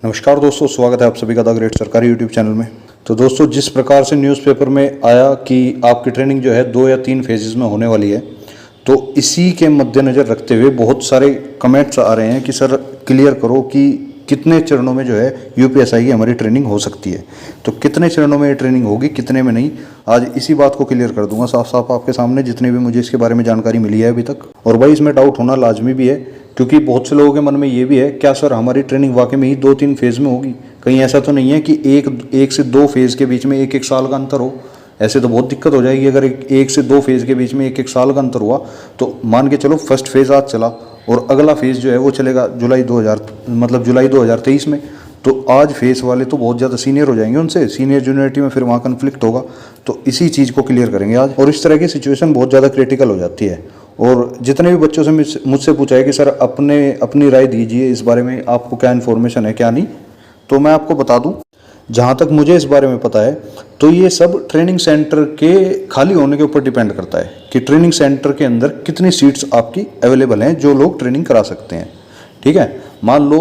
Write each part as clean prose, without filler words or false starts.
नमस्कार दोस्तों, स्वागत है आप सभी का द ग्रेट सरकारी यूट्यूब चैनल में। तो दोस्तों, जिस प्रकार से न्यूज़पेपर में आया कि आपकी ट्रेनिंग जो है 2 या 3 फेजेस में होने वाली है, तो इसी के मद्देनज़र रखते हुए बहुत सारे कमेंट्स आ रहे हैं कि सर क्लियर करो कि कितने चरणों में जो है यूपीएसआई की हमारी ट्रेनिंग हो सकती है। तो कितने चरणों में ये ट्रेनिंग होगी, कितने में नहीं, आज इसी बात को क्लियर कर दूंगा साफ साफ आपके सामने, जितने भी मुझे इसके बारे में जानकारी मिली है अभी तक। और भाई इसमें डाउट होना लाजमी भी है, क्योंकि बहुत से लोगों के मन में ये भी है, क्या सर हमारी ट्रेनिंग वाकई में ही 2-3 फेज़ में होगी? कहीं ऐसा तो नहीं है कि एक से 2 फेज़ के बीच में एक साल का अंतर हो? ऐसे तो बहुत दिक्कत हो जाएगी। अगर एक से 2 फेज़ के बीच में एक साल का अंतर हुआ तो मान के चलो फर्स्ट फेज़ आज चला और अगला फेज़ जो है वो चलेगा जुलाई 2023 में। तो आज फेज़ वाले तो बहुत ज़्यादा सीनियर हो जाएंगे, उनसे सीनियर जूनियरिटी में फिर वहाँ कन्फ्लिक्ट होगा। तो इसी चीज़ को क्लियर करेंगे आज। और इस तरह की सिचुएशन बहुत ज़्यादा क्रिटिकल हो जाती है। और जितने भी बच्चों से मुझसे पूछा है कि सर अपनी राय दीजिए इस बारे में, आपको क्या इन्फॉर्मेशन है क्या नहीं, तो मैं आपको बता दूं, जहाँ तक मुझे इस बारे में पता है तो ये सब ट्रेनिंग सेंटर के खाली होने के ऊपर डिपेंड करता है कि ट्रेनिंग सेंटर के अंदर कितनी सीट्स आपकी अवेलेबल हैं जो लोग ट्रेनिंग करा सकते हैं। ठीक है, मान लो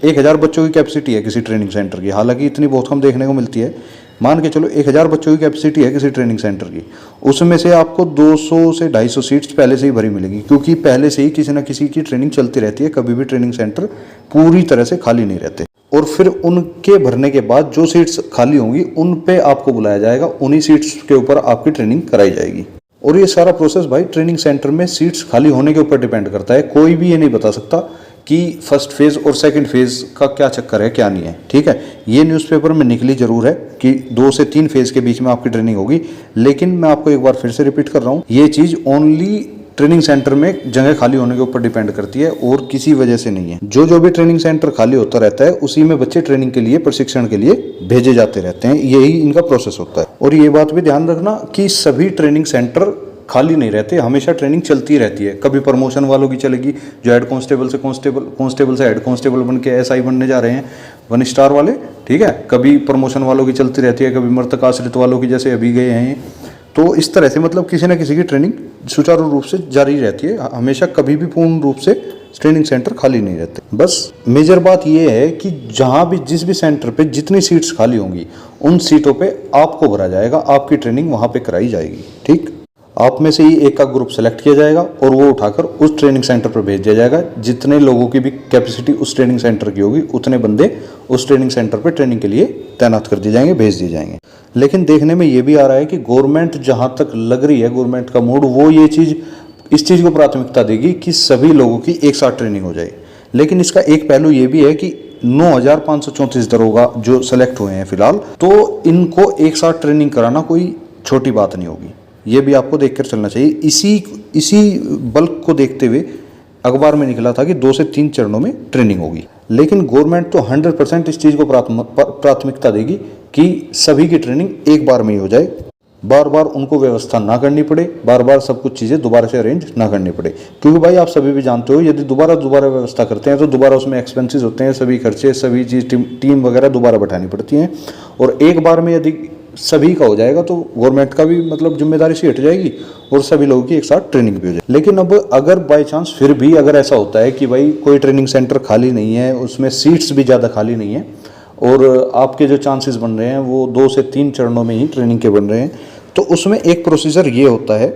1000 बच्चों की कैपेसिटी है किसी ट्रेनिंग सेंटर की, हालांकि इतनी बहुत कम देखने को मिलती है। मान के चलो 1000 बच्चों की कैपेसिटी है किसी ट्रेनिंग सेंटर की, उसमें से आपको 200 से 250 सीट्स पहले से ही भरी मिलेगी, क्योंकि पहले से ही किसी न किसी की ट्रेनिंग चलती रहती है। कभी भी ट्रेनिंग सेंटर पूरी तरह से खाली नहीं रहते। और फिर उनके भरने के बाद जो सीट्स खाली होंगी उन पे आपको बुलाया जाएगा, उन्हीं सीट्स के ऊपर आपकी ट्रेनिंग कराई जाएगी। और ये सारा प्रोसेस भाई ट्रेनिंग सेंटर में सीट्स खाली होने के ऊपर डिपेंड करता है। कोई भी ये नहीं बता सकता कि फर्स्ट फेज़ और सेकंड फेज़ का क्या चक्कर है क्या नहीं है। ठीक है, ये न्यूज़पेपर में निकली जरूर है कि 2 से 3 फेज़ के बीच में आपकी ट्रेनिंग होगी, लेकिन मैं आपको एक बार फिर से रिपीट कर रहा हूँ, ये चीज़ ओनली ट्रेनिंग सेंटर में जगह खाली होने के ऊपर डिपेंड करती है और किसी वजह से नहीं है। जो भी ट्रेनिंग सेंटर खाली होता रहता है उसी में बच्चे ट्रेनिंग के लिए, प्रशिक्षण के लिए भेजे जाते रहते हैं। यही इनका प्रोसेस होता है। और ये बात भी ध्यान रखना कि सभी ट्रेनिंग सेंटर खाली नहीं रहते, हमेशा ट्रेनिंग चलती रहती है। कभी प्रमोशन वालों की चलेगी, जो हेड कांस्टेबल से हेड कांस्टेबल बन के एसआई बनने जा रहे हैं, 1 स्टार वाले। ठीक है, कभी प्रमोशन वालों की चलती रहती है, कभी मृतक आश्रित वालों की, जैसे अभी गए हैं। तो इस तरह से मतलब किसी न किसी की ट्रेनिंग सुचारू रूप से जारी रहती है हमेशा, कभी भी पूर्ण रूप से ट्रेनिंग सेंटर खाली नहीं रहते। बस मेजर बात यह है कि जहां भी जिस भी सेंटर पे जितनी सीट्स खाली होंगी उन सीटों पे आपको भरा जाएगा, आपकी ट्रेनिंग वहां पे कराई जाएगी। ठीक, आप में से ही एक का ग्रुप सेलेक्ट किया जाएगा और वो उठाकर उस ट्रेनिंग सेंटर पर भेज दिया जाएगा। जितने लोगों की भी कैपेसिटी उस ट्रेनिंग सेंटर की होगी उतने बंदे उस ट्रेनिंग सेंटर पर ट्रेनिंग के लिए तैनात कर दिए जाएंगे, भेज दिए जाएंगे। लेकिन देखने में ये भी आ रहा है कि गवर्नमेंट जहां तक लग रही है, गवर्नमेंट का मूड, वो इस चीज़ को प्राथमिकता देगी कि सभी लोगों की एक साथ ट्रेनिंग हो जाए। लेकिन इसका एक पहलू ये भी है कि 9534 दरोगा जो सेलेक्ट हुए हैं फिलहाल, तो इनको एक साथ ट्रेनिंग कराना कोई छोटी बात नहीं होगी। ये भी आपको देखकर चलना चाहिए। इसी बल्क को देखते हुए अखबार में निकला था कि 2 से 3 चरणों में ट्रेनिंग होगी। लेकिन गवर्नमेंट तो 100% इस चीज़ को प्राथमिकता देगी कि सभी की ट्रेनिंग एक बार में ही हो जाए, बार बार उनको व्यवस्था ना करनी पड़े, बार बार सब कुछ चीज़ें दोबारा से अरेंज ना करनी पड़े। क्योंकि भाई आप सभी भी जानते हो, यदि दोबारा व्यवस्था करते हैं तो दोबारा उसमें एक्सपेंसेस होते हैं, सभी खर्चे, सभी चीज़, टीम वगैरह दोबारा बैठानी पड़ती हैं। और एक बार में यदि सभी का हो जाएगा तो गवर्नमेंट का भी मतलब जिम्मेदारी से हट जाएगी और सभी लोगों की एक साथ ट्रेनिंग भी हो जाएगी। लेकिन अब अगर बाय चांस फिर भी अगर ऐसा होता है कि भाई कोई ट्रेनिंग सेंटर खाली नहीं है, उसमें सीट्स भी ज़्यादा खाली नहीं है और आपके जो चांसेस बन रहे हैं वो 2 से 3 चरणों में ही ट्रेनिंग के बन रहे हैं, तो उसमें एक प्रोसीजर ये होता है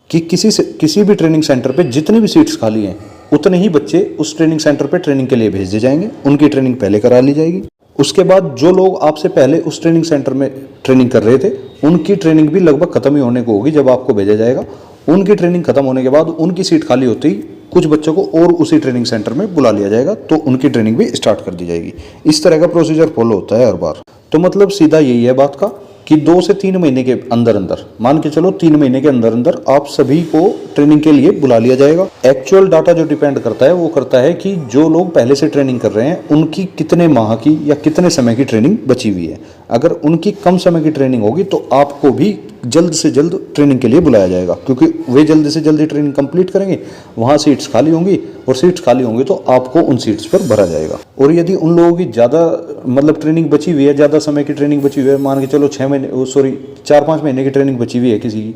कि किसी भी ट्रेनिंग सेंटर पर जितनी भी सीट्स खाली हैं उतने ही बच्चे उस ट्रेनिंग सेंटर पर ट्रेनिंग के लिए भेज दिए जाएंगे, उनकी ट्रेनिंग पहले करा ली जाएगी। उसके बाद जो लोग आपसे पहले उस ट्रेनिंग सेंटर में ट्रेनिंग कर रहे थे उनकी ट्रेनिंग भी लगभग खत्म ही होने को होगी जब आपको भेजा जाएगा। उनकी ट्रेनिंग खत्म होने के बाद उनकी सीट खाली होती ही कुछ बच्चों को और उसी ट्रेनिंग सेंटर में बुला लिया जाएगा, तो उनकी ट्रेनिंग भी स्टार्ट कर दी जाएगी। इस तरह का प्रोसीजर फॉलो होता है हर बार। तो मतलब सीधा यही है बात का कि 2 से 3 महीने के अंदर मान के चलो 3 महीने के अंदर आप सभी को ट्रेनिंग के लिए बुला लिया जाएगा। एक्चुअल डाटा जो डिपेंड करता है वो करता है कि जो लोग पहले से ट्रेनिंग कर रहे हैं उनकी कितने माह की या कितने समय की ट्रेनिंग बची हुई है। अगर उनकी कम समय की ट्रेनिंग होगी तो आपको भी जल्द से जल्द ट्रेनिंग के लिए बुलाया जाएगा, क्योंकि वे जल्द से जल्दी ट्रेनिंग कंप्लीट करेंगे, वहाँ सीट्स खाली होंगी और सीट्स खाली होंगी तो आपको उन सीट्स पर भरा जाएगा। और यदि उन लोगों की ज़्यादा मतलब ट्रेनिंग बची हुई है, ज़्यादा समय की ट्रेनिंग बची हुई है, मान के चलो 4-5 महीने की ट्रेनिंग बची हुई है किसी की,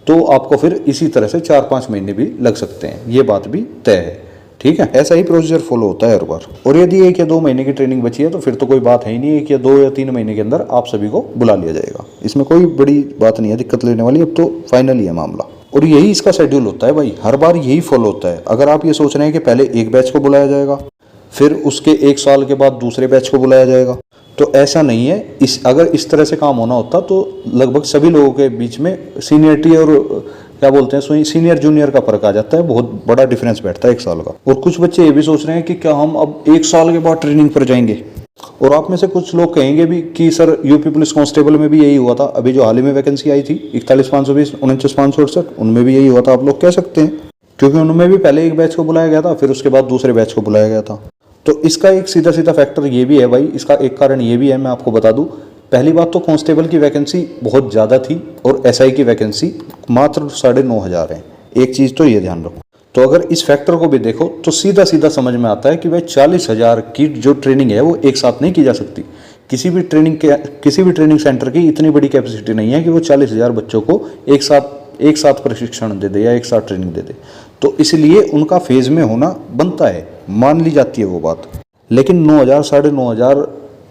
तो आपको फिर इसी तरह से 4-5 महीने भी लग सकते हैं। ये बात भी तय है। ठीक है, ऐसा ही प्रोसीजर फॉलो होता है हर बार। और यदि 1 या 2 महीने की ट्रेनिंग बची है तो फिर तो कोई बात है ही नहीं, 1 या 2 या 3 महीने के अंदर आप सभी को बुला लिया जाएगा। इसमें कोई बड़ी बात नहीं है दिक्कत लेने वाली, अब तो फाइनल ही है मामला। और यही इसका शेड्यूल होता है भाई, हर बार यही फॉलो होता है। अगर आप ये सोच रहे हैं कि पहले एक बैच को बुलाया जाएगा, फिर उसके 1 साल के बाद दूसरे बैच को बुलाया जाएगा, तो ऐसा नहीं है। अगर इस तरह से काम होना होता तो लगभग सभी लोगों के बीच में सीनियरिटी और क्या बोलते हैं सीनियर जूनियर का फर्क आ जाता है, बहुत बड़ा डिफरेंस बैठता है 1 साल का। और कुछ बच्चे ये भी सोच रहे हैं कि क्या हम अब 1 साल के बाद ट्रेनिंग पर जाएंगे। और आप में से कुछ लोग कहेंगे भी कि सर यूपी पुलिस कांस्टेबल में भी यही हुआ था, अभी जो हाल ही में वैकेंसी आई थी 41,520 49,568, उनमें भी यही हुआ था। आप लोग कह सकते हैं, क्योंकि उनमें भी पहले एक बैच को बुलाया गया था, फिर उसके बाद दूसरे बैच को बुलाया गया था। तो इसका एक सीधा सीधा फैक्टर ये भी है भाई, इसका एक कारण ये भी है, मैं आपको बता दूं। पहली बात तो कांस्टेबल की वैकेंसी बहुत ज़्यादा थी और एसआई की वैकेंसी मात्र 9,500 है। एक चीज़ तो ये ध्यान रखो। तो अगर इस फैक्टर को भी देखो तो सीधा सीधा समझ में आता है कि भाई 40,000 की जो ट्रेनिंग है वो एक साथ नहीं की जा सकती। किसी भी ट्रेनिंग सेंटर की इतनी बड़ी कैपेसिटी नहीं है कि वो 40,000 बच्चों को एक साथ प्रशिक्षण दे दे या एक साथ ट्रेनिंग दे दे। तो इसलिए उनका फेज में होना बनता है, मान ली जाती है वो बात। लेकिन 9,000 9,500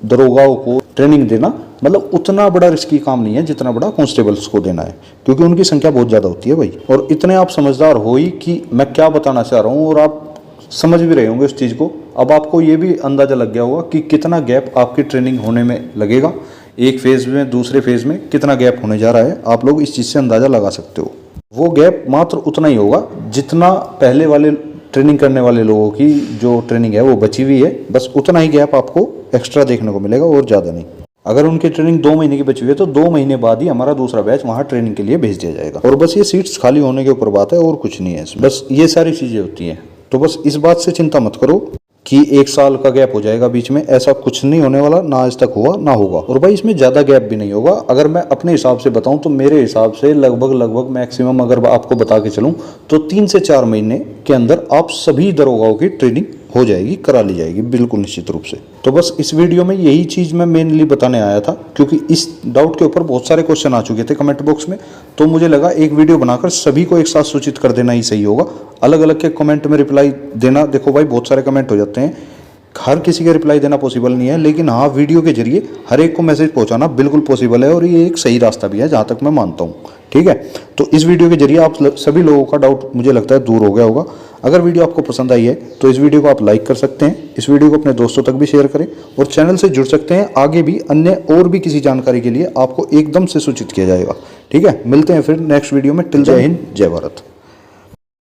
दरोगाओं को ट्रेनिंग देना मतलब उतना बड़ा रिस्की काम नहीं है जितना बड़ा कांस्टेबल्स को देना है, क्योंकि उनकी संख्या बहुत ज़्यादा होती है भाई। और इतने आप समझदार हो ही कि मैं क्या बताना चाह रहा हूँ, और आप समझ भी रहे होंगे उस चीज़ को। अब आपको ये भी अंदाज़ा लग गया होगा कि कितना गैप आपकी ट्रेनिंग होने में लगेगा, एक फेज़ में दूसरे फेज़ में कितना गैप होने जा रहा है। आप लोग इस चीज़ से अंदाज़ा लगा सकते हो। वो गैप मात्र उतना ही होगा जितना पहले वाले ट्रेनिंग करने वाले लोगों की जो ट्रेनिंग है वो बची हुई है, बस उतना ही गैप आपको एक्स्ट्रा देखने को मिलेगा और ज़्यादा नहीं। अगर उनकी ट्रेनिंग 2 महीने की बची हुई है तो 2 महीने बाद ही हमारा दूसरा बैच वहाँ ट्रेनिंग के लिए भेज दिया जाएगा। और बस ये सीट्स खाली होने के ऊपर बात है और कुछ नहीं है, बस ये सारी चीज़ें होती हैं। तो बस इस बात से चिंता मत करो कि 1 साल का गैप हो जाएगा बीच में, ऐसा कुछ नहीं होने वाला, ना आज तक हुआ ना होगा। और भाई इसमें ज़्यादा गैप भी नहीं होगा। अगर मैं अपने हिसाब से बताऊं तो मेरे हिसाब से लगभग मैक्सिमम अगर आपको बता के चलूं तो 3 से 4 महीने के अंदर आप सभी दरोगाओं की ट्रेनिंग हो जाएगी, करा ली जाएगी बिल्कुल निश्चित रूप से। तो बस इस वीडियो में यही चीज़ मैं मेनली बताने आया था, क्योंकि इस डाउट के ऊपर बहुत सारे क्वेश्चन आ चुके थे कमेंट बॉक्स में। तो मुझे लगा एक वीडियो बनाकर सभी को एक साथ सूचित कर देना ही सही होगा। अलग अलग के कमेंट में रिप्लाई देना, देखो भाई बहुत सारे कमेंट हो जाते हैं, हर किसी का रिप्लाई देना पॉसिबल नहीं है, लेकिन हाँ वीडियो के जरिए हर एक को मैसेज पहुंचाना बिल्कुल पॉसिबल है और ये एक सही रास्ता भी है जहाँ तक मैं मानता हूँ। ठीक है, तो इस वीडियो के जरिए आप सभी लोगों का डाउट मुझे लगता है दूर हो गया होगा। अगर वीडियो आपको पसंद आई है तो इस वीडियो को आप लाइक कर सकते हैं, इस वीडियो को अपने दोस्तों तक भी शेयर करें और चैनल से जुड़ सकते हैं। आगे भी अन्य और भी किसी जानकारी के लिए आपको एकदम से सूचित किया जाएगा। ठीक है, मिलते हैं फिर नेक्स्ट वीडियो में। टिल जय हिंद, जय भारत।